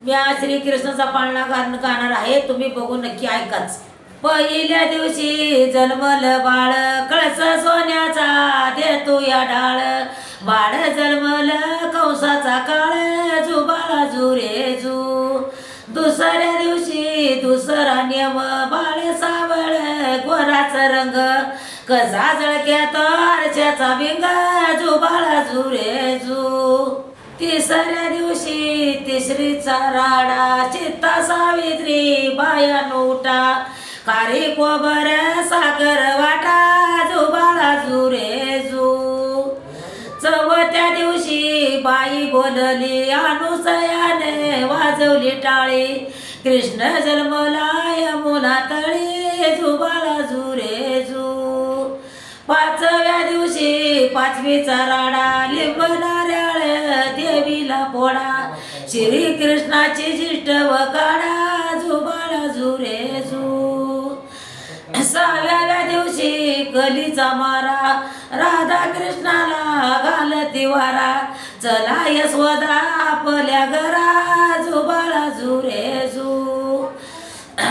मी आज श्रीकृष्णाचा पाळणा गाणार आहे, तुम्ही बघू नक्की ऐकाच। पहिल्या दिवशी जन्मल बाळ, कळस सोन्याचा देतो या डाळ। बाळ जन्मल कंसाचा काळ, जुबाळा जुरे जू। दुसऱ्या दिवशी दुसरा नियम, बाळ सावळ गोराचा रंग। कसा जळक्यात आरशाचा बिंग, जुबाळा जुरे जू। तिसऱ्या दिवशी तिसरीचा राडा, चित्ता सावित्री बाया नोटा। खारी कोबर साखर वाटा, जुबाळा जुरे जू। चौथ्या दिवशी बाई बोलली, अनुसयाने वाजवली टाळी। कृष्ण जन्मला यमुना तळी, जुबाळा जुरे जू। पाचव्या दिवशी पाचवीचा राडा, लिंब नारळ देवीला पोडा। श्रीकृष्णाची जिष्ट व काढा, जुबाळा जुरे जू। सहाव्या दिवशी कलीचा मारा, राधा कृष्णाला घालती वारा। चला यशोदा आपल्या घरा, जुबाळा जुरे जू।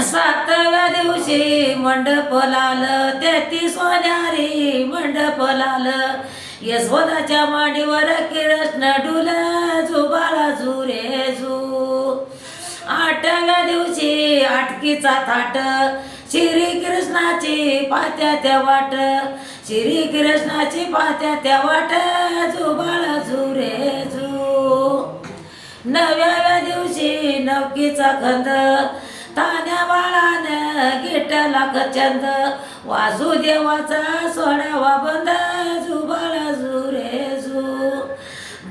सातव्या दिवशी मंडप लाल, 33 सोन्यारी मंडप लाल। यशोदाच्या मांडीवर कृष्ण डुल, जुबाळा जुरे जू। आठव्या दिवशी आटकीचा थाट, श्रीकृष्णाची पात्या त्या वाट। श्रीकृष्णाची पात्या त्या वाट, जुबाळा जुरे जू। नवव्या दिवशी नवकीचा खंद, तान्या बाळानं गिटला कचंद। वासुदेवाचा सोडावा बंद, जुबाळा जुरे जू।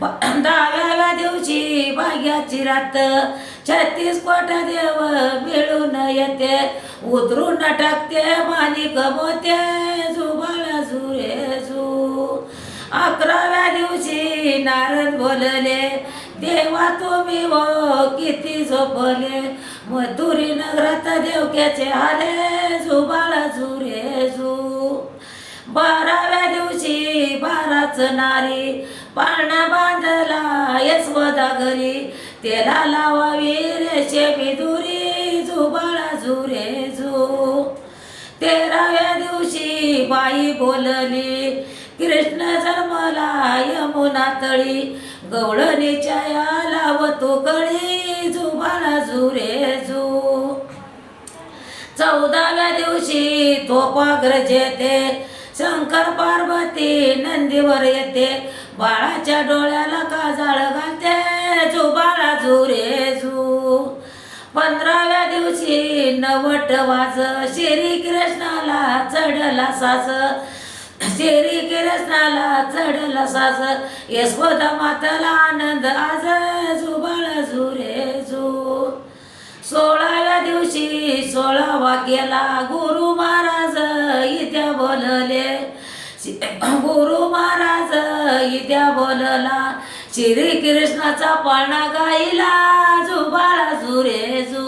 10व्या दिवशी भाग्याची रात, 36 कोट देव मिळून येते। उतरून टाकते मालिक मोते, जुबाळा जुरे जू। 11व्या दिवशी नारद बोलले, देवा तुम्ही हो किती झोपले। मथुरी नगरात देवक्याचे हाले, जुबाळा जुरे जू। 12व्या दिवशी 12च नारी, पाळणा बांधला यशोदा घरी। त्याला लावावी रेशमी दुरी, जुबाळा जुरे जू। 13व्या दिवशी बाई बोलली, कृष्ण जन्मला यमुना तळी। गवळणीच्या लावतो कळी, जुबाळा जुरे जू। 14व्या दिवशी तोपाग्र जेते, शंकर पार्वती नंदीवर येते। बाळाच्या डोळ्याला काजळ घालते, जुबाळा जुरे जू। 15व्या दिवशी नवट वाज, श्रीकृष्णाला चढला साज। श्रीकृष्णाला चढला साज, यशोदा माताला आनंद आज, जुबाळा जुरे जू। 16व्या दिवशी 16वा केला, गुरु महाराज इत्या बोलले। गुरु महाराज इत्या बोलला, श्रीकृष्णाचा पाळणा गाईला, जुबाळा जुरे जू।